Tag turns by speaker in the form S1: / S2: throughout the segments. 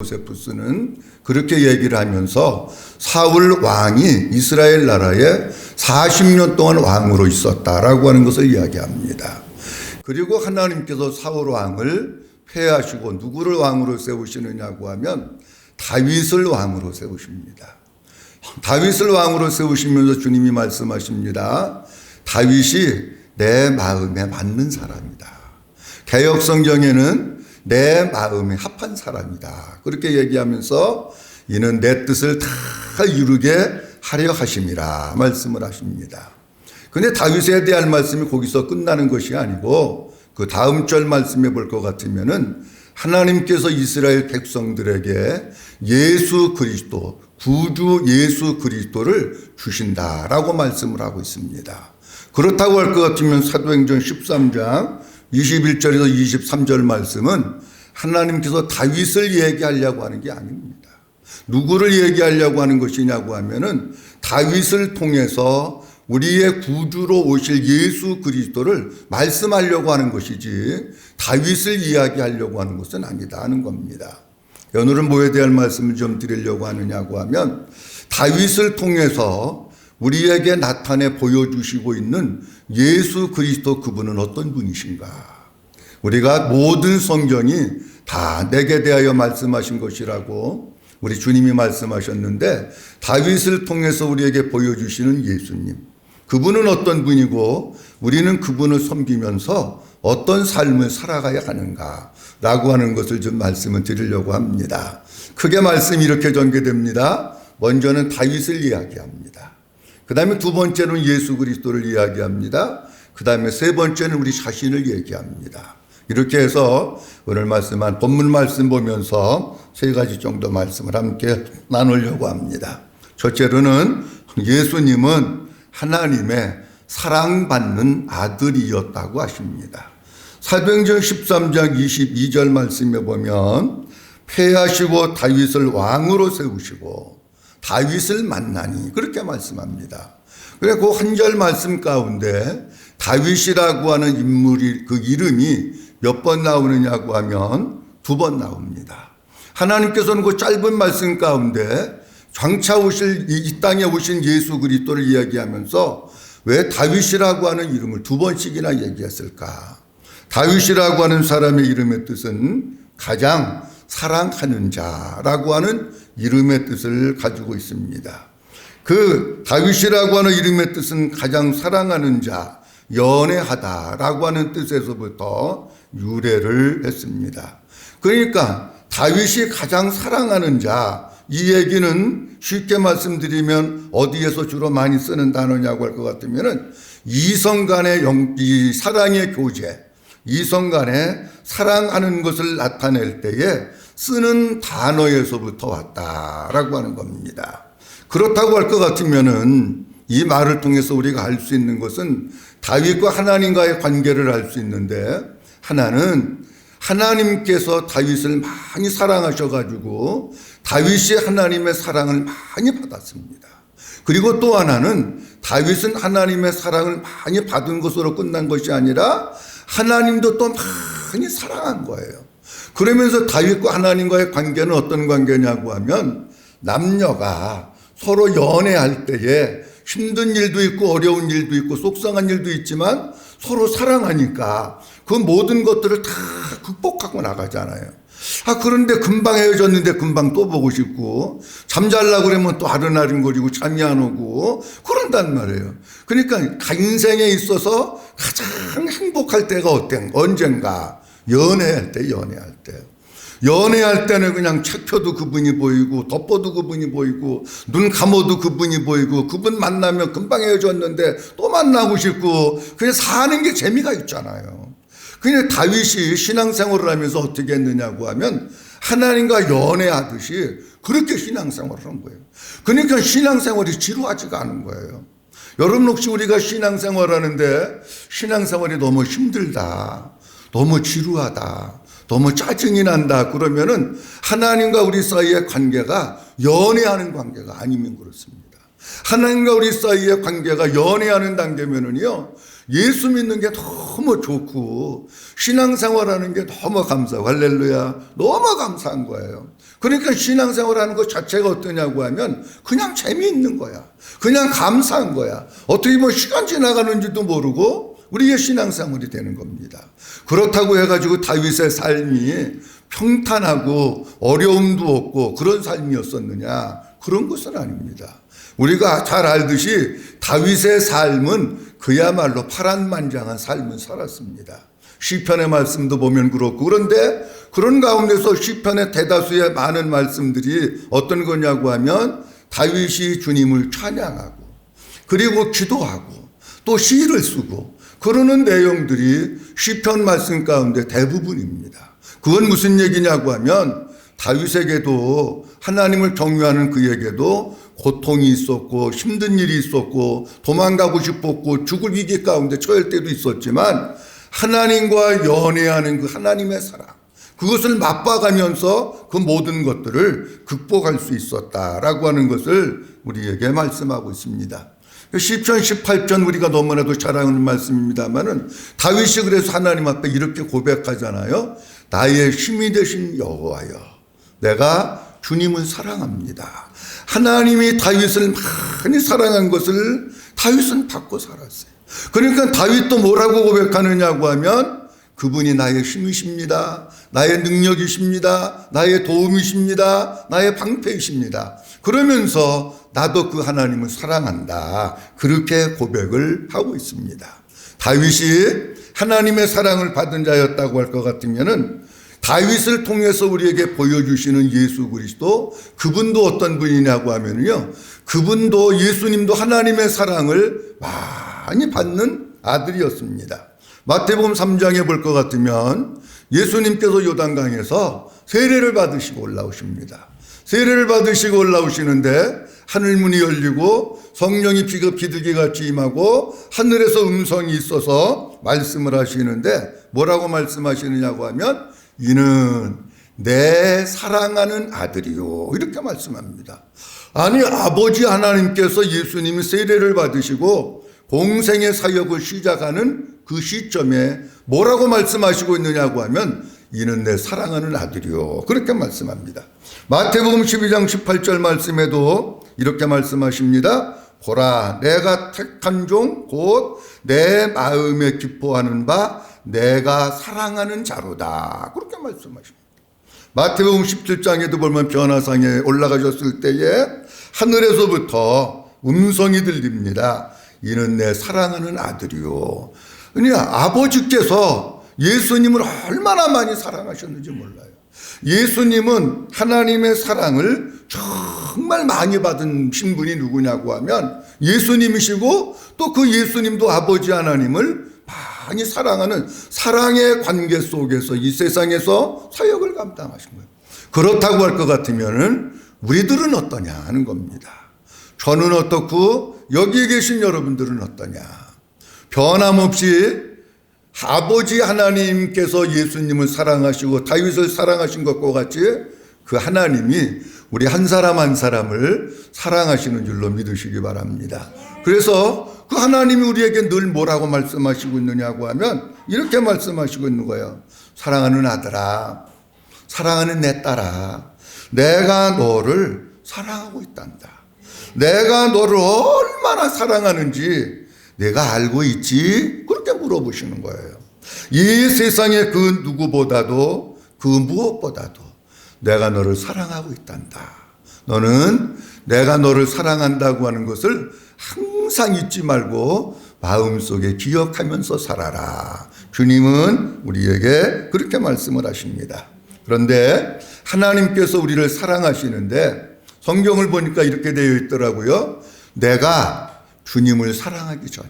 S1: 요세푸스는 그렇게 얘기를 하면서 사울 왕이 이스라엘 나라에 40년 동안 왕으로 있었다라고 하는 것을 이야기합니다. 그리고 하나님께서 사울 왕을 폐하시고 누구를 왕으로 세우시느냐고 하면 다윗을 왕으로 세우십니다. 다윗을 왕으로 세우시면서 주님이 말씀하십니다. 다윗이 내 마음에 맞는 사람이다. 개역 성경에는 내 마음에 합한 사람이다. 그렇게 얘기하면서 이는 내 뜻을 다 이루게 하려 하심이라 말씀을 하십니다. 근데 다윗에 대한 말씀이 거기서 끝나는 것이 아니고 그 다음 절 말씀해 볼 것 같으면은 하나님께서 이스라엘 백성들에게 예수 그리스도, 구주 예수 그리스도를 주신다라고 말씀을 하고 있습니다. 그렇다고 할 것 같으면 사도행전 13장 21절에서 23절 말씀은 하나님께서 다윗을 얘기하려고 하는 게 아닙니다. 누구를 얘기하려고 하는 것이냐고 하면은 다윗을 통해서 우리의 구주로 오실 예수 그리스도를 말씀하려고 하는 것이지 다윗을 이야기하려고 하는 것은 아니다 하는 겁니다. 오늘은 뭐에 대한 말씀을 좀 드리려고 하느냐고 하면 다윗을 통해서 우리에게 나타내 보여주시고 있는 예수 그리스도 그분은 어떤 분이신가. 우리가 모든 성경이 다 내게 대하여 말씀하신 것이라고 우리 주님이 말씀하셨는데 다윗을 통해서 우리에게 보여주시는 예수님. 그분은 어떤 분이고 우리는 그분을 섬기면서 어떤 삶을 살아가야 하는가라고 하는 것을 좀 말씀을 드리려고 합니다. 크게 말씀이 이렇게 전개됩니다. 먼저는 다윗을 이야기합니다. 그 다음에 두 번째는 예수 그리스도를 이야기합니다. 그 다음에 세 번째는 우리 자신을 얘기합니다. 이렇게 해서 오늘 말씀한 본문 말씀 보면서 세 가지 정도 말씀을 함께 나누려고 합니다. 첫째로는 예수님은 하나님의 사랑받는 아들이었다고 하십니다. 사도행전 13장 22절 말씀에 보면 폐하시고 다윗을 왕으로 세우시고 다윗을 만나니 그렇게 말씀합니다. 그래 그 한 절 말씀 가운데 다윗이라고 하는 인물이 그 이름이 몇 번 나오느냐고 하면 두 번 나옵니다. 하나님께서는 그 짧은 말씀 가운데 장차 오실 이 땅에 오신 예수 그리스도를 이야기하면서 왜 다윗이라고 하는 이름을 두 번씩이나 얘기했을까? 다윗이라고 하는 사람의 이름의 뜻은 가장 사랑하는 자라고 하는 이름의 뜻을 가지고 있습니다. 그 다윗이라고 하는 이름의 뜻은 가장 사랑하는 자, 연애하다라고 하는 뜻에서부터 유래를 했습니다. 그러니까 다윗이 가장 사랑하는 자, 이 얘기는 쉽게 말씀드리면 어디에서 주로 많이 쓰는 단어냐고 할 것 같으면은 이성 간의 이 사랑의 교제, 이성 간에 사랑하는 것을 나타낼 때에 쓰는 단어에서부터 왔다라고 하는 겁니다. 그렇다고 할 것 같으면은 이 말을 통해서 우리가 알 수 있는 것은 다윗과 하나님과의 관계를 알 수 있는데 하나는 하나님께서 다윗을 많이 사랑하셔가지고 다윗이 하나님의 사랑을 많이 받았습니다. 그리고 또 하나는 다윗은 하나님의 사랑을 많이 받은 것으로 끝난 것이 아니라 하나님도 또 많이 사랑한 거예요. 그러면서 다윗과 하나님과의 관계는 어떤 관계냐고 하면 남녀가 서로 연애할 때에 힘든 일도 있고 어려운 일도 있고 속상한 일도 있지만 서로 사랑하니까 그 모든 것들을 다 극복하고 나가잖아요. 그런데 금방 헤어졌는데 금방 또 보고 싶고 잠자려고 그러면 또 아른아른거리고 잠이 안 오고 그런단 말이에요. 그러니까 인생에 있어서 가장 행복할 때가 언젠가 연애할 때. 연애할 때는 그냥 책 펴도 그분이 보이고 덮어도 그분이 보이고 눈 감아도 그분이 보이고 그분 만나면 금방 헤어졌는데 또 만나고 싶고 그냥 사는 게 재미가 있잖아요. 그냥 다윗이 신앙생활을 하면서 어떻게 했느냐고 하면 하나님과 연애하듯이 그렇게 신앙생활을 한 거예요. 그러니까 신앙생활이 지루하지가 않은 거예요. 여러분 혹시 우리가 신앙생활 하는데 신앙생활이 너무 힘들다, 너무 지루하다, 너무 짜증이 난다 그러면은 하나님과 우리 사이의 관계가 연애하는 관계가 아니면 그렇습니다. 하나님과 우리 사이의 관계가 연애하는 단계면은요 예수 믿는 게 너무 좋고 신앙생활하는 게 너무 감사하고 할렐루야 너무 감사한 거예요. 그러니까 신앙생활하는 것 자체가 어떠냐고 하면 그냥 재미있는 거야. 그냥 감사한 거야. 어떻게 보면 시간 지나가는지도 모르고 우리의 신앙생활이 되는 겁니다. 그렇다고 해가지고 다윗의 삶이 평탄하고 어려움도 없고 그런 삶이었었느냐? 그런 것은 아닙니다. 우리가 잘 알듯이 다윗의 삶은 그야말로 파란만장한 삶을 살았습니다. 시편의 말씀도 보면 그렇고, 그런데 그런 가운데서 시편의 대다수의 많은 말씀들이 어떤 거냐고 하면 다윗이 주님을 찬양하고 그리고 기도하고 또 시를 쓰고 그러는 내용들이 시편 말씀 가운데 대부분입니다. 그건 무슨 얘기냐고 하면 다윗에게도 하나님을 경외하는 그에게도 고통이 있었고 힘든 일이 있었고 도망가고 싶었고 죽을 위기 가운데 처할 때도 있었지만 하나님과 연애하는 그 하나님의 사랑, 그것을 맛봐가면서 그 모든 것들을 극복할 수 있었다라고 하는 것을 우리에게 말씀하고 있습니다. 시편 18편 우리가 너무나도 잘 아는 말씀입니다만은 다윗이 그래서 하나님 앞에 이렇게 고백하잖아요. 나의 힘이 되신 여호와여, 내가 주님을 사랑합니다. 하나님이 다윗을 많이 사랑한 것을 다윗은 받고 살았어요. 그러니까 다윗도 뭐라고 고백하느냐고 하면 그분이 나의 힘이십니다. 나의 능력이십니다. 나의 도움이십니다. 나의 방패이십니다. 그러면서 나도 그 하나님을 사랑한다. 그렇게 고백을 하고 있습니다. 다윗이 하나님의 사랑을 받은 자였다고 할 것 같으면은 다윗을 통해서 우리에게 보여주시는 예수 그리스도, 그분도 어떤 분이냐고 하면요, 그분도 예수님도 하나님의 사랑을 많이 받는 아들이었습니다. 마태복음 3장에 볼 것 같으면 예수님께서 요단강에서 세례를 받으시고 올라오십니다. 세례를 받으시고 올라오시는데 하늘문이 열리고 성령이 비둘기같이 임하고 하늘에서 음성이 있어서 말씀을 하시는데 뭐라고 말씀하시느냐고 하면 이는 내 사랑하는 아들이요, 이렇게 말씀합니다. 아니, 아버지 하나님께서 예수님이 세례를 받으시고 공생의 사역을 시작하는 그 시점에 뭐라고 말씀하시고 있느냐고 하면 이는 내 사랑하는 아들이요, 그렇게 말씀합니다. 마태복음 12장 18절 말씀에도 이렇게 말씀하십니다. 보라, 내가 택한 종 곧 내 마음에 기뻐하는 바 내가 사랑하는 자로다, 그렇게 말씀하십니다. 마태복음 17장에도 보면 변화상에 올라가셨을 때에 하늘에서부터 음성이 들립니다. 이는 내 사랑하는 아들이요. 그러니까 아버지께서 예수님을 얼마나 많이 사랑하셨는지 몰라요. 예수님은 하나님의 사랑을 정말 많이 받은 신분이 누구냐고 하면 예수님이시고 또 그 예수님도 아버지 하나님을 많이 사랑하는 사랑의 관계 속에서 이 세상에서 사역을 감당하신 거예요. 그렇다고 할 것 같으면은 우리들은 어떠냐 하는 겁니다. 저는 어떻고 여기에 계신 여러분들은 어떠냐. 변함없이 아버지 하나님께서 예수님을 사랑하시고 다윗을 사랑하신 것과 같이 그 하나님이 우리 한 사람 한 사람을 사랑하시는 줄로 믿으시기 바랍니다. 그래서 그 하나님이 우리에게 늘 뭐라고 말씀하시고 있느냐고 하면 이렇게 말씀하시고 있는 거예요. 사랑하는 아들아, 사랑하는 내 딸아, 내가 너를 사랑하고 있단다. 내가 너를 얼마나 사랑하는지 내가 알고 있지? 그렇게 물어보시는 거예요. 이 세상의 그 누구보다도 그 무엇보다도 내가 너를 사랑하고 있단다. 너는 내가 너를 사랑한다고 하는 것을 항상 잊지 말고 마음속에 기억하면서 살아라. 주님은 우리에게 그렇게 말씀을 하십니다. 그런데 하나님께서 우리를 사랑하시는데 성경을 보니까 이렇게 되어 있더라고요. 내가 주님을 사랑하기 전에,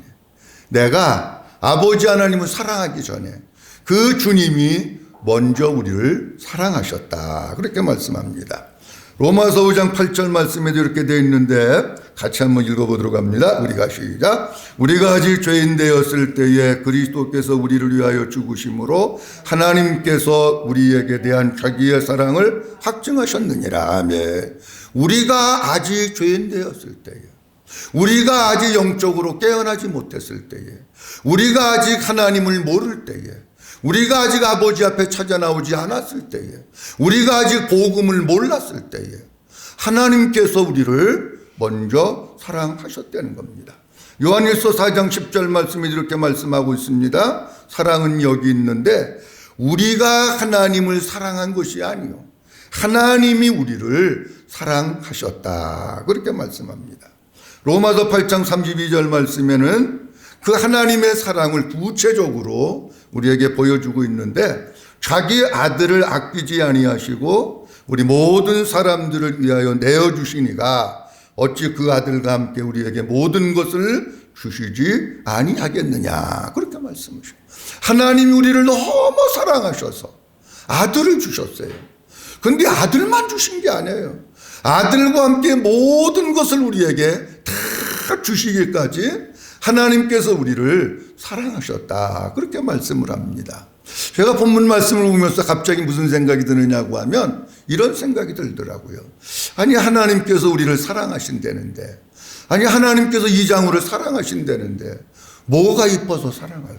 S1: 내가 아버지 하나님을 사랑하기 전에 그 주님이 먼저 우리를 사랑하셨다. 그렇게 말씀합니다. 로마서 5장 8절 말씀에도 이렇게 되어 있는데 같이 한번 읽어보도록 합니다. 우리가 시작. 우리가 아직 죄인 되었을 때에 그리스도께서 우리를 위하여 죽으심으로 하나님께서 우리에게 대한 자기의 사랑을 확증하셨느니라. 아멘. 우리가 아직 죄인 되었을 때에, 우리가 아직 영적으로 깨어나지 못했을 때에, 우리가 아직 하나님을 모를 때에, 우리가 아직 아버지 앞에 찾아 나오지 않았을 때에, 우리가 아직 복음을 몰랐을 때에 하나님께서 우리를 먼저 사랑하셨다는 겁니다. 요한일서 4장 10절 말씀이 이렇게 말씀하고 있습니다. 사랑은 여기 있는데 우리가 하나님을 사랑한 것이 아니요 하나님이 우리를 사랑하셨다, 그렇게 말씀합니다. 로마서 8장 32절 말씀에는 그 하나님의 사랑을 구체적으로 우리에게 보여주고 있는데, 자기 아들을 아끼지 아니하시고 우리 모든 사람들을 위하여 내어주시니가 어찌 그 아들과 함께 우리에게 모든 것을 주시지 아니하겠느냐, 그렇게 말씀하셔요. 하나님이 우리를 너무 사랑하셔서 아들을 주셨어요. 근데 아들만 주신 게 아니에요. 아들과 함께 모든 것을 우리에게 다 주시기까지 하나님께서 우리를 사랑하셨다, 그렇게 말씀을 합니다. 제가 본문 말씀을 보면서 갑자기 무슨 생각이 드느냐고 하면 이런 생각이 들더라고요. 아니, 하나님께서 우리를 사랑하신다는데, 아니 하나님께서 이 장우를 사랑하신다는데 뭐가 이뻐서 사랑할까?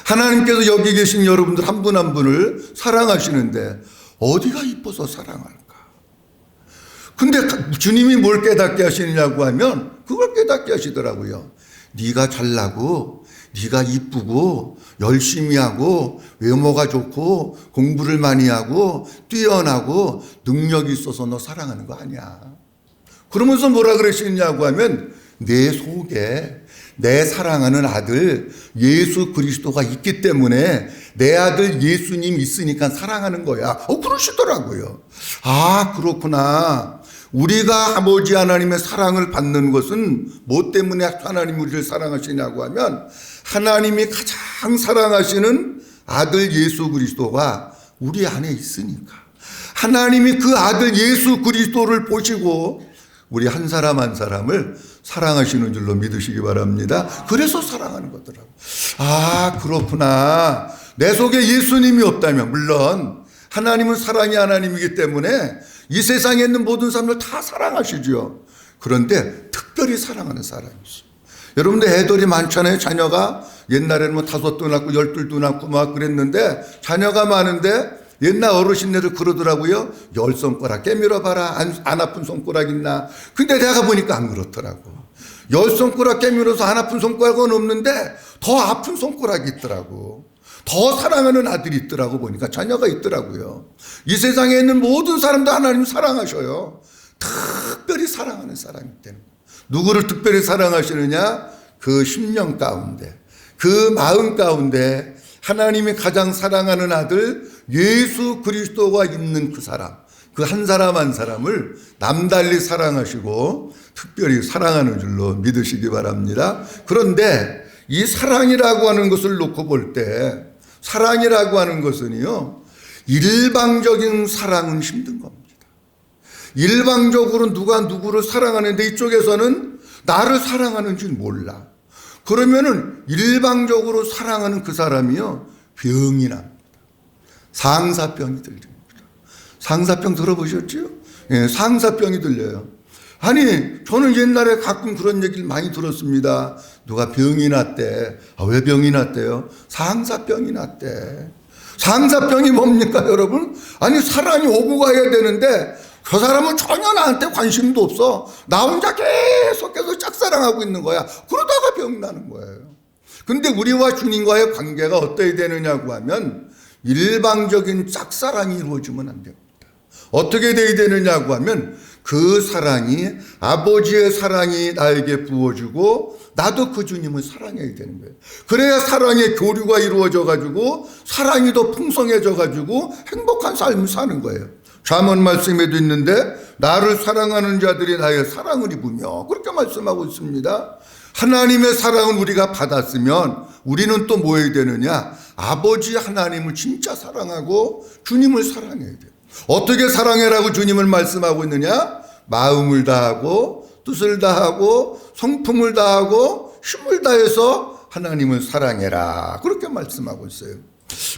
S1: 하나님께서 여기 계신 여러분들 한 분 한 분을 사랑하시는데 어디가 이뻐서 사랑할까? 근데 주님이 뭘 깨닫게 하시느냐고 하면 그걸 깨닫게 하시더라고요. 네가 잘나고 네가 이쁘고 열심히 하고 외모가 좋고 공부를 많이 하고 뛰어나고 능력이 있어서 너 사랑하는 거 아니야. 그러면서 뭐라 그러시느냐고 하면 내 속에 내 사랑하는 아들 예수 그리스도가 있기 때문에 내 아들 예수님 있으니까 사랑하는 거야. 그러시더라고요. 아, 그렇구나. 우리가 아버지 하나님의 사랑을 받는 것은 뭐 때문에 하나님이 우리를 사랑하시냐고 하면 하나님이 가장 사랑하시는 아들 예수 그리스도가 우리 안에 있으니까, 하나님이 그 아들 예수 그리스도를 보시고 우리 한 사람 한 사람을 사랑하시는 줄로 믿으시기 바랍니다. 그래서 사랑하는 거더라고요. 아, 그렇구나. 내 속에 예수님이 없다면, 물론 하나님은 사랑이 하나님이기 때문에 이 세상에 있는 모든 사람들 다 사랑하시죠. 그런데 특별히 사랑하는 사람이 있어요. 여러분들 애들이 많잖아요. 자녀가 옛날에는 뭐 5도 낳고 12도 낳고 막 그랬는데, 자녀가 많은데 옛날 어르신네들 그러더라고요. 10손가락 깨밀어 봐라. 안 아픈 손가락 있나? 근데 내가 보니까 안 그렇더라고. 10손가락 깨밀어서 안 아픈 손가락은 없는데 더 아픈 손가락이 있더라고. 더 사랑하는 아들이 있더라고. 보니까 자녀가 있더라고요. 이 세상에 있는 모든 사람도 하나님 사랑하셔요. 특별히 사랑하는 사람이 있다는 거예요. 누구를 특별히 사랑하시느냐? 그 심령 가운데, 그 마음 가운데 하나님이 가장 사랑하는 아들 예수 그리스도가 있는 그 사람, 그 한 사람 한 사람을 남달리 사랑하시고 특별히 사랑하는 줄로 믿으시기 바랍니다. 그런데 이 사랑이라고 하는 것을 놓고 볼 때, 사랑이라고 하는 것은요, 일방적인 사랑은 힘든 겁니다. 일방적으로 누가 누구를 사랑하는데 이쪽에서는 나를 사랑하는 줄 몰라. 그러면은 일방적으로 사랑하는 그 사람이요, 병이 납니다. 상사병이 들립니다. 상사병 들어보셨죠? 예, 상사병이 들려요. 아니, 저는 옛날에 가끔 그런 얘기를 많이 들었습니다. 누가 병이 났대. 아, 왜 병이 났대요? 상사병이 났대. 상사병이 뭡니까, 여러분? 아니, 사람이 오고 가야 되는데 저 사람은 전혀 나한테 관심도 없어. 나 혼자 계속 짝사랑하고 있는 거야. 그러다가 병 나는 거예요. 근데 우리와 주님과의 관계가 어떠해야 되느냐고 하면 일방적인 짝사랑이 이루어지면 안 됩니다. 어떻게 돼야 되느냐고 하면 그 사랑이, 아버지의 사랑이 나에게 부어주고 나도 그 주님을 사랑해야 되는 거예요. 그래야 사랑의 교류가 이루어져 가지고 사랑이 더 풍성해져 가지고 행복한 삶을 사는 거예요. 잠언 말씀에도 있는데 나를 사랑하는 자들이 나의 사랑을 입으며, 그렇게 말씀하고 있습니다. 하나님의 사랑을 우리가 받았으면 우리는 또 뭐 해야 되느냐? 아버지 하나님을 진짜 사랑하고 주님을 사랑해야 돼요. 어떻게 사랑해라고 주님을 말씀하고 있느냐? 마음을 다하고 뜻을 다하고 성품을 다하고 힘을 다해서 하나님을 사랑해라, 그렇게 말씀하고 있어요.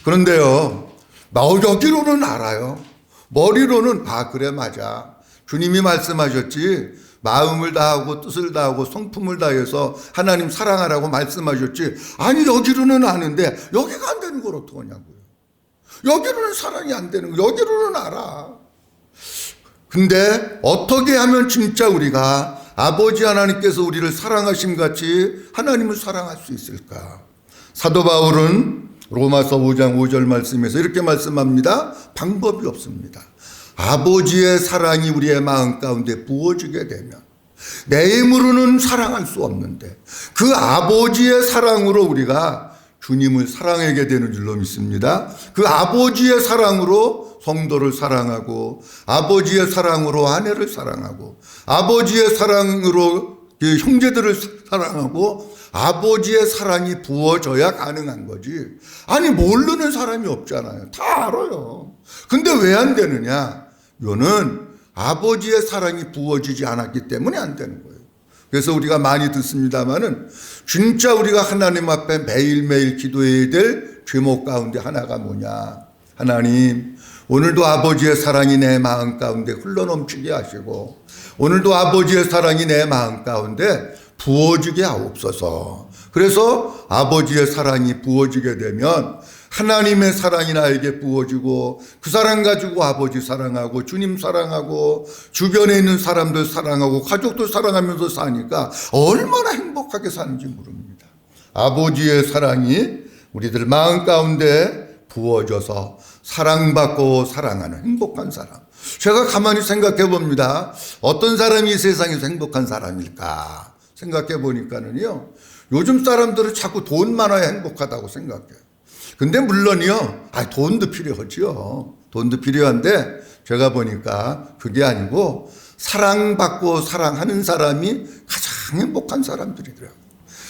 S1: 그런데요, 여기로는 알아요. 머리로는 그래 맞아. 주님이 말씀하셨지 마음을 다하고 뜻을 다하고 성품을 다해서 하나님 사랑하라고 말씀하셨지. 아니 여기로는 아는데 여기가 안 되는 걸 어떡하냐고요. 여기로는 사랑이 안 되는 거 여기로는 알아. 근데 어떻게 하면 진짜 우리가 아버지 하나님께서 우리를 사랑하심 같이 하나님을 사랑할 수 있을까? 사도 바울은 로마서 5장 5절 말씀에서 이렇게 말씀합니다. 방법이 없습니다. 아버지의 사랑이 우리의 마음 가운데 부어지게 되면 내 힘으로는 사랑할 수 없는데 그 아버지의 사랑으로 우리가 주님을 사랑하게 되는 줄로 믿습니다. 그 아버지의 사랑으로 성도를 사랑하고 아버지의 사랑으로 아내를 사랑하고 아버지의 사랑으로 형제들을 사랑하고 아버지의 사랑이 부어져야 가능한 거지. 아니 모르는 사람이 없잖아요. 다 알아요. 근데 왜 안 되느냐? 이거는 아버지의 사랑이 부어지지 않았기 때문에 안 되는 거예요. 그래서 우리가 많이 듣습니다마는 진짜 우리가 하나님 앞에 매일매일 기도해야 될 제목 가운데 하나가 뭐냐? 하나님 오늘도 아버지의 사랑이 내 마음 가운데 흘러넘치게 하시고 오늘도 아버지의 사랑이 내 마음 가운데 부어지게 하옵소서. 그래서 아버지의 사랑이 부어지게 되면 하나님의 사랑이 나에게 부어지고 그 사랑 가지고 아버지 사랑하고 주님 사랑하고 주변에 있는 사람들 사랑하고 가족들 사랑하면서 사니까 얼마나 행복하게 사는지 모릅니다. 아버지의 사랑이 우리들 마음 가운데 부어져서 사랑받고 사랑하는 행복한 사람. 제가 가만히 생각해 봅니다. 어떤 사람이 이 세상에서 행복한 사람일까 생각해 보니까는요, 요즘 사람들은 자꾸 돈 많아야 행복하다고 생각해요. 근데 물론이요, 돈도 필요하죠. 돈도 필요한데 제가 보니까 그게 아니고 사랑받고 사랑하는 사람이 가장 행복한 사람들이더라고요.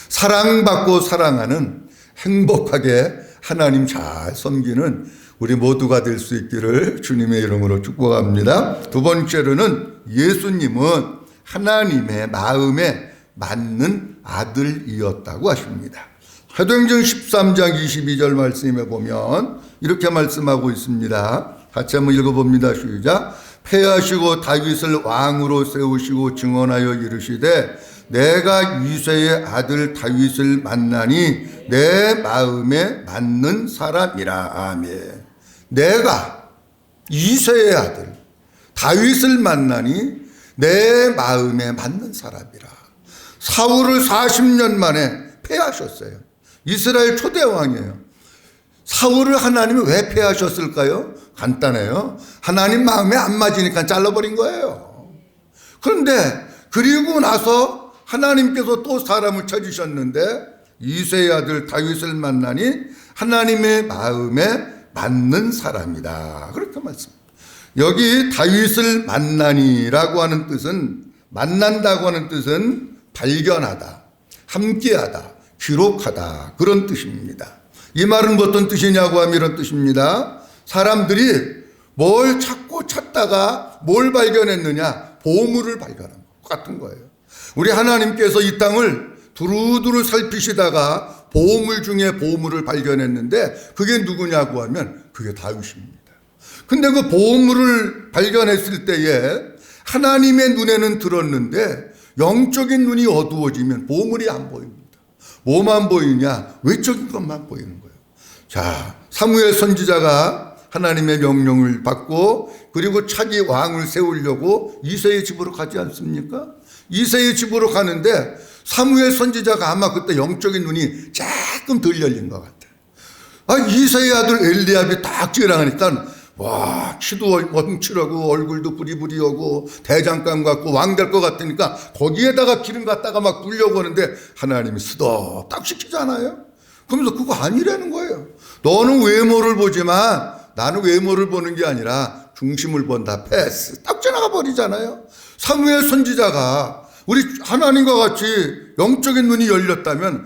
S1: 사랑받고 사랑하는 행복하게 하나님 잘 섬기는 우리 모두가 될 수 있기를 주님의 이름으로 축복합니다. 두 번째로는 예수님은 하나님의 마음에 맞는 아들이었다고 하십니다. 사도행전 13장 22절 말씀에 보면 이렇게 말씀하고 있습니다. 같이 한번 읽어봅니다. 시작. 패하시고 다윗을 왕으로 세우시고 증언하여 이르시되 내가 이새의 아들 다윗을 만나니 내 마음에 맞는 사람이라. 아멘. 내가 이새의 아들 다윗을 만나니 내 마음에 맞는 사람이라. 사울을 40년 만에 패하셨어요. 이스라엘 초대 왕이에요. 사울을 하나님이 왜 패하셨을까요? 간단해요. 하나님 마음에 안 맞으니까 잘라버린 거예요. 그런데 그리고 나서 하나님께서 또 사람을 찾으셨는데 이새의 아들 다윗을 만나니 하나님의 마음에 맞는 사람이다. 그렇게 말씀합니다. 여기 다윗을 만나니라고 하는 뜻은, 만난다고 하는 뜻은 발견하다, 함께하다, 기록하다, 그런 뜻입니다. 이 말은 어떤 뜻이냐고 하면 이런 뜻입니다. 사람들이 뭘 찾고 찾다가 뭘 발견했느냐? 보물을 발견한 것 같은 거예요. 우리 하나님께서 이 땅을 두루두루 살피시다가 보물 중에 보물을 발견했는데 그게 누구냐고 하면 그게 다윗입니다. 근데 그 보물을 발견했을 때에 하나님의 눈에는 들었는데 영적인 눈이 어두워지면 보물이 안 보입니다. 뭐만 보이냐? 외적인 것만 보이는 거예요. 자, 사무엘 선지자가 하나님의 명령을 받고 그리고 차기 왕을 세우려고 이새의 집으로 가지 않습니까? 이새의 집으로 가는데 사무엘 선지자가 아마 그때 영적인 눈이 조금 덜 열린 것 같아요. 이새의 아들 엘리압이 딱 지나가니까 와, 키도 멈추라고 얼굴도 부리부리하고 대장간 같고 왕 될 것 같으니까 거기에다가 기름 갖다가 막 불려고 하는데 하나님이 스톱 딱 시키잖아요. 그러면서 그거 아니라는 거예요. 너는 외모를 보지만 나는 외모를 보는 게 아니라 중심을 본다. 패스. 딱 지나가 버리잖아요. 사무엘 선지자가 우리 하나님과 같이 영적인 눈이 열렸다면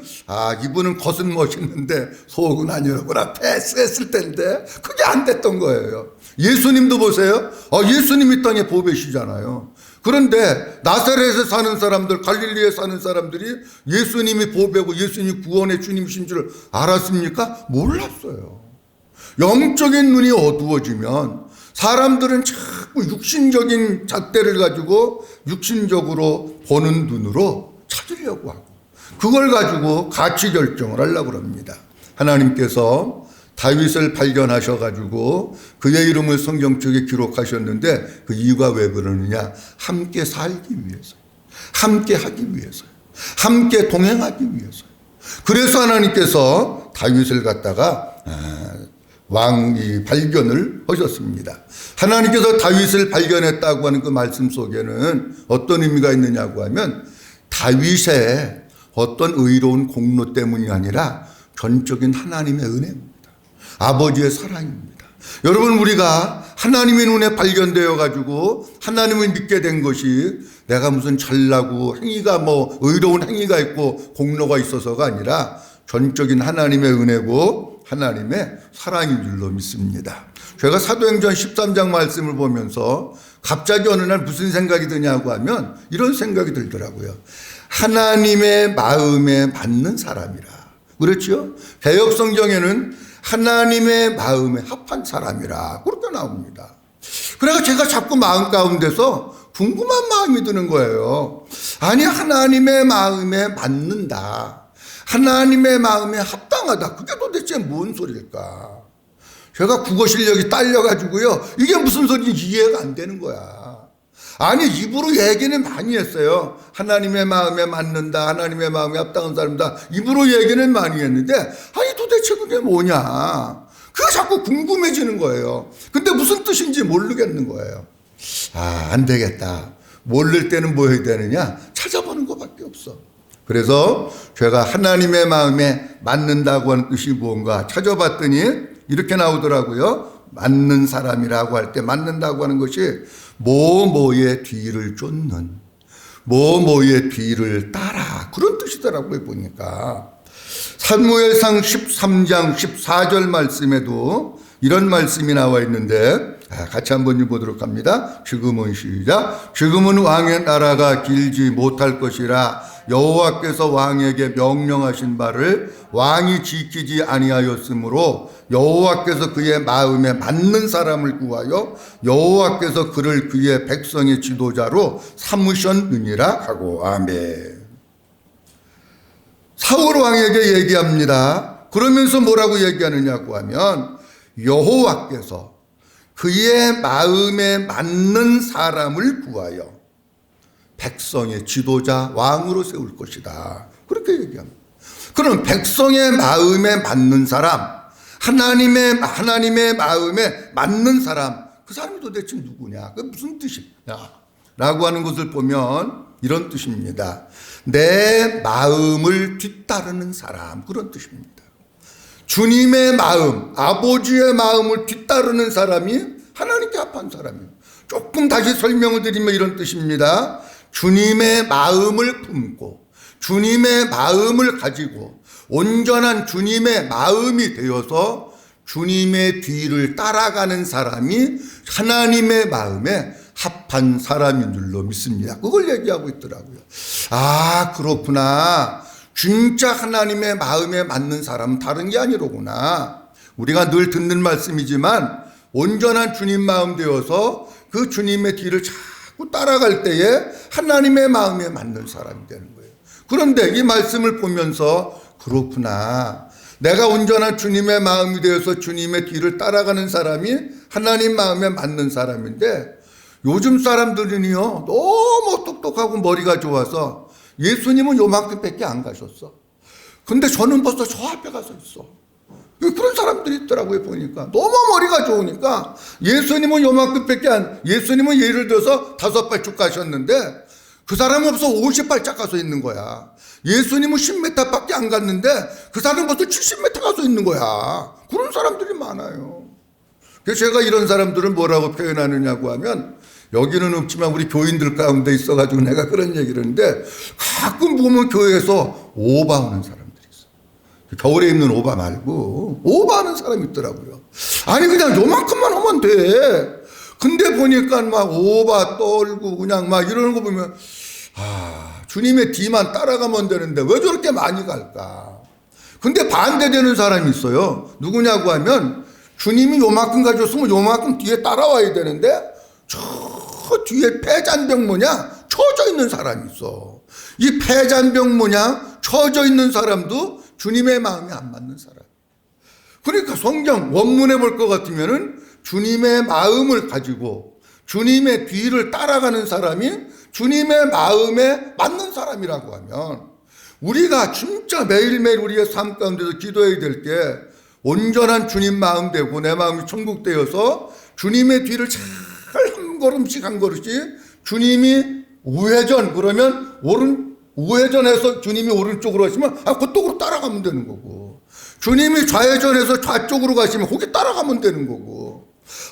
S1: 이분은 겉은 멋있는데 속은 아니라구나 패스했을 텐데 그게 안 됐던 거예요. 예수님도 보세요. 예수님이 땅에 보배시잖아요. 그런데 나사렛에 사는 사람들, 갈릴리에 사는 사람들이 예수님이 보배고 예수님이 구원의 주님이신 줄 알았습니까? 몰랐어요. 영적인 눈이 어두워지면 사람들은 자꾸 육신적인 잣대를 가지고 육신적으로 보는 눈으로 찾으려고 하고 그걸 가지고 가치 결정을 하려고 합니다. 하나님께서 다윗을 발견하셔가지고 그의 이름을 성경 쪽에 기록하셨는데 그 이유가 왜 그러느냐? 함께 살기 위해서요. 함께 하기 위해서요. 함께 동행하기 위해서요. 그래서 하나님께서 다윗을 갖다가 왕이 발견을 하셨습니다. 하나님께서 다윗을 발견했다고 하는 그 말씀 속에는 어떤 의미가 있느냐고 하면 다윗의 어떤 의로운 공로 때문이 아니라 전적인 하나님의 은혜입니다. 아버지의 사랑입니다. 여러분, 우리가 하나님의 눈에 발견되어 가지고 하나님을 믿게 된 것이 내가 무슨 잘나고 행위가 의로운 행위가 있고 공로가 있어서가 아니라 전적인 하나님의 은혜고 하나님의 사랑인 줄로 믿습니다. 제가 사도행전 13장 말씀을 보면서 갑자기 어느 날 무슨 생각이 드냐고 하면 이런 생각이 들더라고요. 하나님의 마음에 맞는 사람이라. 그렇죠? 개역 성경에는 하나님의 마음에 합한 사람이라 그렇게 나옵니다. 그래서 제가 자꾸 마음 가운데서 궁금한 마음이 드는 거예요. 아니, 하나님의 마음에 맞는다, 하나님의 마음에 합당하다, 그게 도대체 뭔 소리일까? 제가 국어 실력이 딸려가지고요, 이게 무슨 소리인지 이해가 안 되는 거야. 아니, 입으로 얘기는 많이 했어요. 하나님의 마음에 맞는다, 하나님의 마음에 합당한 사람이다, 입으로 얘기는 많이 했는데 아니 도대체 그게 뭐냐, 그게 자꾸 궁금해지는 거예요. 근데 무슨 뜻인지 모르겠는 거예요. 안 되겠다, 모를 때는 뭐 해야 되느냐, 찾아보는 것밖에 없어. 그래서 제가 하나님의 마음에 맞는다고 하는 뜻이 뭔가 찾아봤더니 이렇게 나오더라고요. 맞는 사람이라고 할 때 맞는다고 하는 것이 뭐뭐의 뒤를 쫓는, 뭐뭐의 뒤를 따라, 그런 뜻이더라고요. 보니까 사무엘상 13장 14절 말씀에도 이런 말씀이 나와 있는데 같이 한번 읽어보도록 합니다. 지금은 시작. 지금은 왕의 나라가 길지 못할 것이라 여호와께서 왕에게 명령하신 바를 왕이 지키지 아니하였으므로 여호와께서 그의 마음에 맞는 사람을 구하여 여호와께서 그를 그의 백성의 지도자로 삼으셨느니라 하고. 아멘. 사울 왕에게 얘기합니다. 그러면서 뭐라고 얘기하느냐고 하면 여호와께서 그의 마음에 맞는 사람을 구하여 백성의 지도자 왕으로 세울 것이다, 그렇게 얘기합니다. 그럼 백성의 마음에 맞는 사람, 하나님의 마음에 맞는 사람, 그 사람이 도대체 누구냐, 그게 무슨 뜻이냐 라고 하는 것을 보면 이런 뜻입니다. 내 마음을 뒤따르는 사람, 그런 뜻입니다. 주님의 마음, 아버지의 마음을 뒤따르는 사람이 하나님께 합한 사람이에요. 조금 다시 설명을 드리면 이런 뜻입니다. 주님의 마음을 품고 주님의 마음을 가지고 온전한 주님의 마음이 되어서 주님의 뒤를 따라가는 사람이 하나님의 마음에 합한 사람인 줄로 믿습니다. 그걸 얘기하고 있더라고요. 그렇구나. 진짜 하나님의 마음에 맞는 사람은 다른 게 아니로구나. 우리가 늘 듣는 말씀이지만 온전한 주님 마음 되어서 그 주님의 뒤를 자꾸 따라갈 때에 하나님의 마음에 맞는 사람이 되는 거예요. 그런데 이 말씀을 보면서 그렇구나, 내가 온전한 주님의 마음이 되어서 주님의 뒤를 따라가는 사람이 하나님 마음에 맞는 사람인데, 요즘 사람들은요 너무 똑똑하고 머리가 좋아서 예수님은 요만큼밖에 안 가셨어. 근데 저는 벌써 저 앞에 가서 있어. 그런 사람들이 있더라고요. 보니까 너무 머리가 좋으니까 예수님은 요만큼밖에 예수님은 예를 들어서 5발쭉 가셨는데 그 사람은 벌써 50발짝 가서 있는 거야. 예수님은 10m밖에 안 갔는데 그 사람은 벌써 70m 가서 있는 거야. 그런 사람들이 많아요. 그래서 제가 이런 사람들은 뭐라고 표현하느냐고 하면, 여기는 없지만 우리 교인들 가운데 있어가지고 내가 그런 얘기를 하는데, 가끔 보면 교회에서 오바하는 사람들이 있어. 겨울에 입는 오바 말고 오바하는 사람이 있더라고요. 아니 그냥 요만큼만 하면 돼. 근데 보니까 막 오바 떨고 그냥 막 이러는 거 보면 주님의 뒤만 따라가면 되는데 왜 저렇게 많이 갈까. 근데 반대되는 사람이 있어요. 누구냐고 하면 주님이 요만큼 가졌으면 요만큼 뒤에 따라와야 되는데 저 뒤에 폐잔병 모양 처져 있는 사람이 있어. 이 폐잔병 모양 처져 있는 사람도 주님의 마음이 안 맞는 사람. 그러니까 성경 원문에 볼 것 같으면은 주님의 마음을 가지고 주님의 뒤를 따라가는 사람이 주님의 마음에 맞는 사람이라고 하면, 우리가 진짜 매일매일 우리의 삶 가운데서 기도해야 될 게 온전한 주님 마음 되고 내 마음이 천국 되어서 주님의 뒤를 잘 한 걸음씩 한 걸음씩, 주님이 우회전 그러면 우회전해서 주님이 오른쪽으로 가시면 그쪽으로 따라가면 되는 거고, 주님이 좌회전해서 좌쪽으로 가시면 거기 따라가면 되는 거고.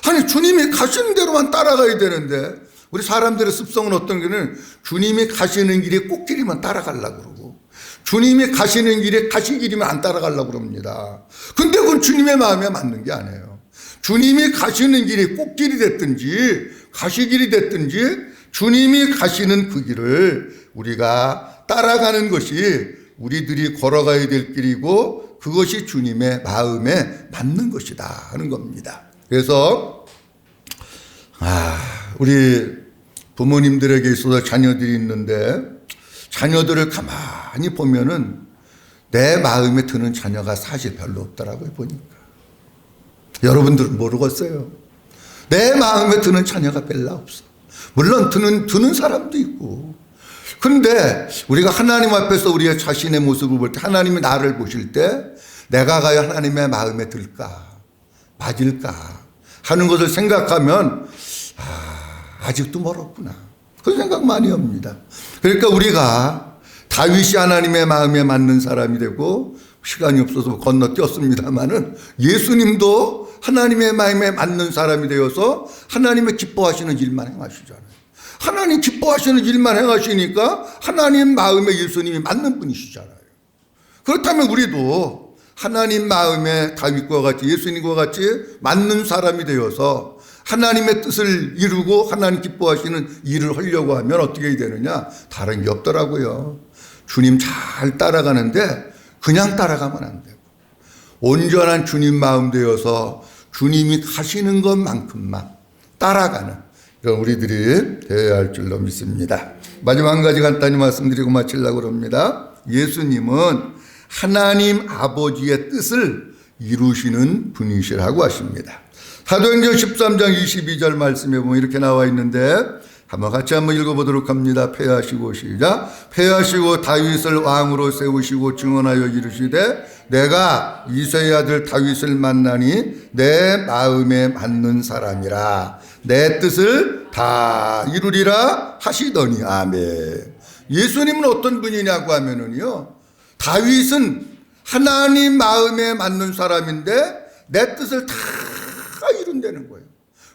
S1: 아니 주님이 가시는 대로만 따라가야 되는데 우리 사람들의 습성은 어떤 게는 주님이 가시는 길이 꽃길이면 따라가려고 그러고 주님이 가시는 길이 가시길이면 안 따라가려고 그럽니다. 근데 그건 주님의 마음에 맞는 게 아니에요. 주님이 가시는 길이 꽃길이 됐든지 가시길이 됐든지 주님이 가시는 그 길을 우리가 따라가는 것이 우리들이 걸어가야 될 길이고 그것이 주님의 마음에 맞는 것이다 하는 겁니다. 그래서 우리 부모님들에게 있어서 자녀들이 있는데 자녀들을 가만히 보면은 내 마음에 드는 자녀가 사실 별로 없더라고요, 보니까. 여러분들은 모르겠어요. 내 마음에 드는 자녀가 별로 없어. 물론 드는 사람도 있고. 그런데 우리가 하나님 앞에서 우리의 자신의 모습을 볼 때, 하나님이 나를 보실 때 내가 과연 하나님의 마음에 들까, 맞을까 하는 것을 생각하면 아직도 멀었구나, 그런 생각 많이 합니다. 그러니까 우리가 다윗이 하나님의 마음에 맞는 사람이 되고, 시간이 없어서 건너뛰었습니다마는 예수님도 하나님의 마음에 맞는 사람이 되어서 하나님의 기뻐하시는 일만 행하시잖아요. 하나님 기뻐하시는 일만 행하시니까 하나님 마음에 예수님이 맞는 분이시잖아요. 그렇다면 우리도 하나님 마음에 다윗과 같이 예수님과 같이 맞는 사람이 되어서 하나님의 뜻을 이루고 하나님 기뻐하시는 일을 하려고 하면 어떻게 해야 되느냐? 다른 게 없더라고요. 주님 잘 따라가는데 그냥 따라가면 안 되고 온전한 주님 마음 되어서 주님이 가시는 것만큼만 따라가는 그런 우리들이 되어야 할 줄로 믿습니다. 마지막 한 가지 간단히 말씀드리고 마치려고 합니다. 예수님은 하나님 아버지의 뜻을 이루시는 분이시라고 하십니다. 사도행전 13장 22절 말씀에 보면 이렇게 나와 있는데 같이 한번 읽어보도록 합니다. 폐하시고 시작. 폐하시고 다윗을 왕으로 세우시고 증언하여 이르시되 내가 이새의 아들 다윗을 만나니 내 마음에 맞는 사람이라 내 뜻을 다 이루리라 하시더니. 아멘. 예수님은 어떤 분이냐고 하면은요, 다윗은 하나님 마음에 맞는 사람인데 내 뜻을 다 이룬다는 거예요.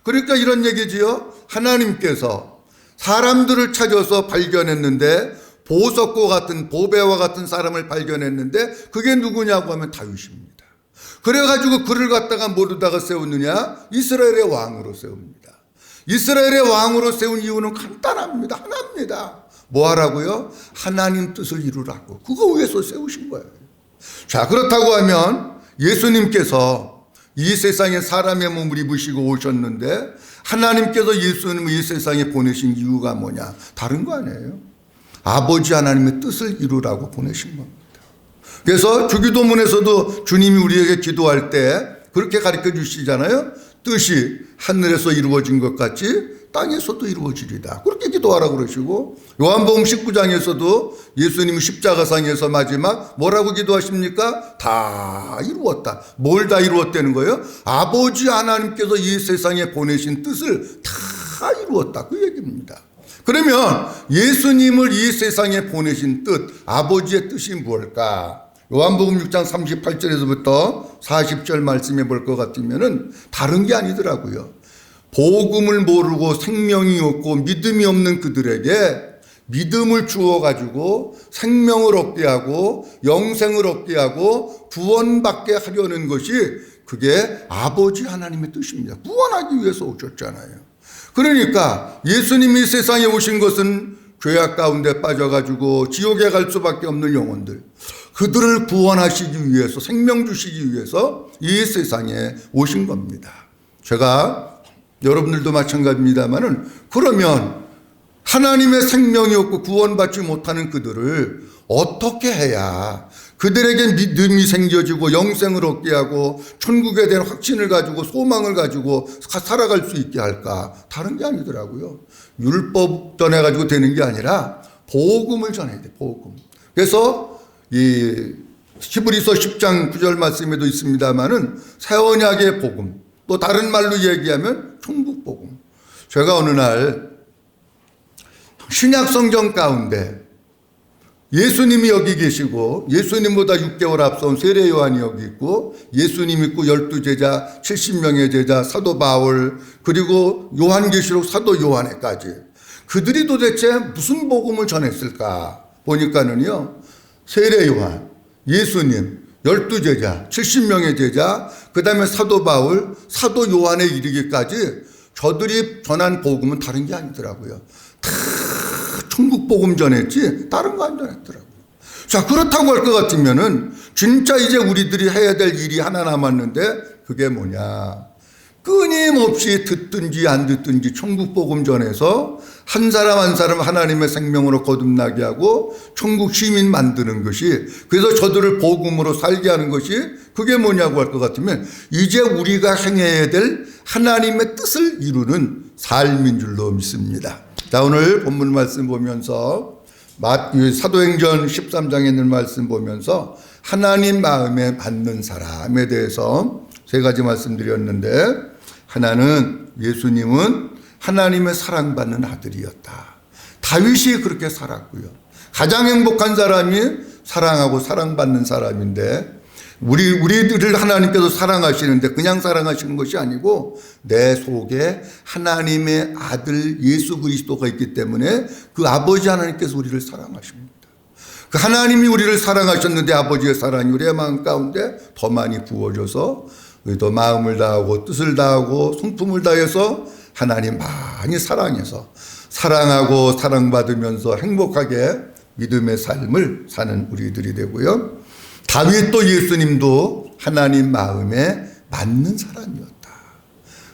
S1: 그러니까 이런 얘기지요. 하나님께서 사람들을 찾아서 발견했는데 보석과 같은 보배와 같은 사람을 발견했는데 그게 누구냐고 하면 다윗입니다. 그래가지고 그를 갖다가 뭐로다가 세웠느냐? 이스라엘의 왕으로 세웁니다. 이스라엘의 왕으로 세운 이유는 간단합니다. 하나입니다. 뭐 하라고요? 하나님 뜻을 이루라고. 그거 위해서 세우신 거예요. 자, 그렇다고 하면 예수님께서 이 세상에 사람의 몸을 입으시고 오셨는데 하나님께서 예수님을 이 세상에 보내신 이유가 뭐냐? 다른 거 아니에요. 아버지 하나님의 뜻을 이루라고 보내신 겁니다. 그래서 주기도문에서도 주님이 우리에게 기도할 때 그렇게 가르쳐 주시잖아요. 뜻이 하늘에서 이루어진 것 같이 땅에서도 이루어지리다. 그렇게 기도하라고 그러시고, 요한복음 19장에서도 예수님이 십자가상에서 마지막 뭐라고 기도하십니까? 다 이루었다. 뭘 다 이루었다는 거예요? 아버지 하나님께서 이 세상에 보내신 뜻을 다 이루었다. 그 얘기입니다. 그러면 예수님을 이 세상에 보내신 뜻, 아버지의 뜻이 무엇일까? 요한복음 6장 38절에서부터 40절 말씀해 볼 것 같으면은 다른 게 아니더라고요. 복음을 모르고 생명이 없고 믿음이 없는 그들에게 믿음을 주어가지고 생명을 얻게 하고 영생을 얻게 하고 구원받게 하려는 것이 그게 아버지 하나님의 뜻입니다. 구원하기 위해서 오셨잖아요. 그러니까 예수님이 세상에 오신 것은 죄악 가운데 빠져가지고 지옥에 갈 수밖에 없는 영혼들, 그들을 구원하시기 위해서, 생명 주시기 위해서 이 세상에 오신 겁니다. 제가 여러분들도 마찬가지입니다만은, 그러면 하나님의 생명이 없고 구원받지 못하는 그들을 어떻게 해야 그들에게 믿음이 생겨지고 영생을 얻게 하고 천국에 대한 확신을 가지고 소망을 가지고 살아갈 수 있게 할까? 다른 게 아니더라고요. 율법 전해가지고 되는 게 아니라 복음을 전해야 돼, 복음. 그래서 이 히브리서 10장 9절 말씀에도 있습니다만은 새 언약의 복음, 또 다른 말로 얘기하면 천국 복음. 제가 어느 날 신약 성경 가운데 예수님이 여기 계시고 예수님보다 6개월 앞선 세례 요한이 여기 있고 예수님 있고 12제자 70명의 제자 사도 바울 그리고 요한계시록 사도 요한에까지 그들이 도대체 무슨 복음을 전했을까 보니까는요, 세례 요한, 예수님, 12제자, 70명의 제자, 그 다음에 사도 바울, 사도 요한에 이르기까지 저들이 전한 복음은 다른 게 아니더라고요. 다 천국 복음 전했지 다른 거 안 전했더라고요. 자, 그렇다고 할 것 같으면은 진짜 이제 우리들이 해야 될 일이 하나 남았는데 그게 뭐냐? 끊임없이 듣든지 안 듣든지 천국 복음 전해서 한 사람 한 사람 하나님의 생명으로 거듭나게 하고 천국 시민 만드는 것이, 그래서 저들을 복음으로 살게 하는 것이 그게 뭐냐고 할 것 같으면 이제 우리가 행해야 될 하나님의 뜻을 이루는 삶인 줄로 믿습니다. 자, 오늘 본문 말씀 보면서 사도행전 13장에 있는 말씀 보면서 하나님 마음에 맞는 사람에 대해서 세 가지 말씀드렸는데, 하나는 예수님은 하나님의 사랑받는 아들이었다. 다윗이 그렇게 살았고요. 가장 행복한 사람이 사랑하고 사랑받는 사람인데, 우리들을 하나님께서 사랑하시는데 그냥 사랑하시는 것이 아니고 내 속에 하나님의 아들 예수 그리스도가 있기 때문에 그 아버지 하나님께서 우리를 사랑하십니다. 그 하나님이 우리를 사랑하셨는데 아버지의 사랑이 우리의 마음 가운데 더 많이 부어져서 우리도 마음을 다하고 뜻을 다하고 성품을 다해서 하나님 많이 사랑해서 사랑하고 사랑받으면서 행복하게 믿음의 삶을 사는 우리들이 되고요. 다윗도 예수님도 하나님 마음에 맞는 사람이었다.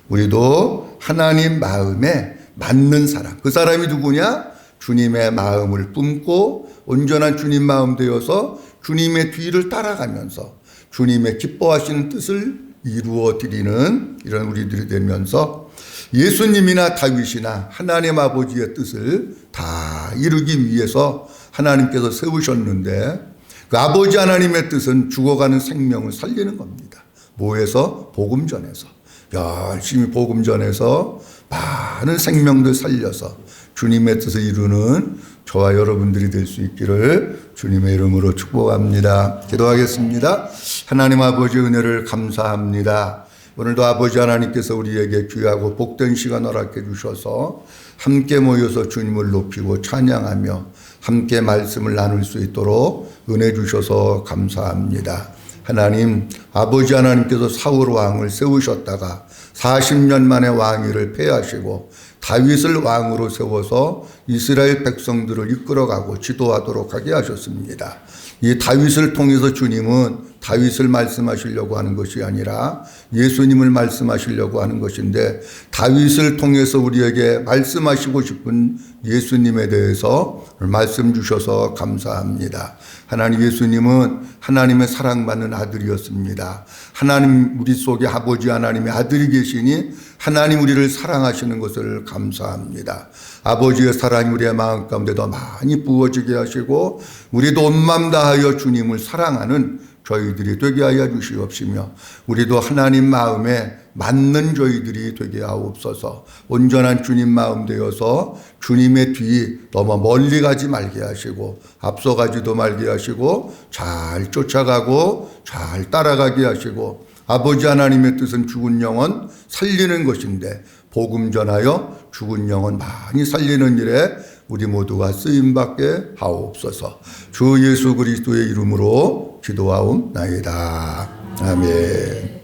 S1: 우리도 하나님 마음에 맞는 사람, 그 사람이 누구냐? 주님의 마음을 품고 온전한 주님 마음 되어서 주님의 뒤를 따라가면서 주님의 기뻐하시는 뜻을 이루어 드리는 이런 우리들이 되면서 예수님이나 다윗이나 하나님 아버지의 뜻을 다 이루기 위해서 하나님께서 세우셨는데, 그 아버지 하나님의 뜻은 죽어가는 생명을 살리는 겁니다. 뭐해서? 복음 전해서. 열심히 복음 전해서 많은 생명들 살려서 주님의 뜻을 이루는 저와 여러분들이 될 수 있기를 주님의 이름으로 축복합니다. 기도하겠습니다. 하나님 아버지 은혜를 감사합니다. 오늘도 아버지 하나님께서 우리에게 귀하고 복된 시간 허락해 주셔서 함께 모여서 주님을 높이고 찬양하며 함께 말씀을 나눌 수 있도록 은혜 주셔서 감사합니다. 하나님, 아버지 하나님께서 사울 왕을 세우셨다가 40년 만에 왕위를 폐하시고 다윗을 왕으로 세워서 이스라엘 백성들을 이끌어가고 지도하도록 하게 하셨습니다. 이 다윗을 통해서 주님은 다윗을 말씀하시려고 하는 것이 아니라 예수님을 말씀하시려고 하는 것인데, 다윗을 통해서 우리에게 말씀하시고 싶은 예수님에 대해서 말씀 주셔서 감사합니다. 하나님, 예수님은 하나님의 사랑받는 아들이었습니다. 하나님, 우리 속에 아버지 하나님의 아들이 계시니 하나님 우리를 사랑하시는 것을 감사합니다. 아버지의 사랑이 우리의 마음 가운데 더 많이 부어지게 하시고 우리도 온 마음 다하여 주님을 사랑하는 저희들이 되게 하여 주시옵시며, 우리도 하나님 마음에 맞는 저희들이 되게 하옵소서. 온전한 주님 마음 되어서 주님의 뒤 너무 멀리 가지 말게 하시고 앞서가지도 말게 하시고 잘 쫓아가고 잘 따라가게 하시고, 아버지 하나님의 뜻은 죽은 영혼 살리는 것인데 복음 전하여 죽은 영혼 많이 살리는 일에 우리 모두가 쓰임받게 하옵소서. 주 예수 그리스도의 이름으로 기도하옵나이다. 아멘.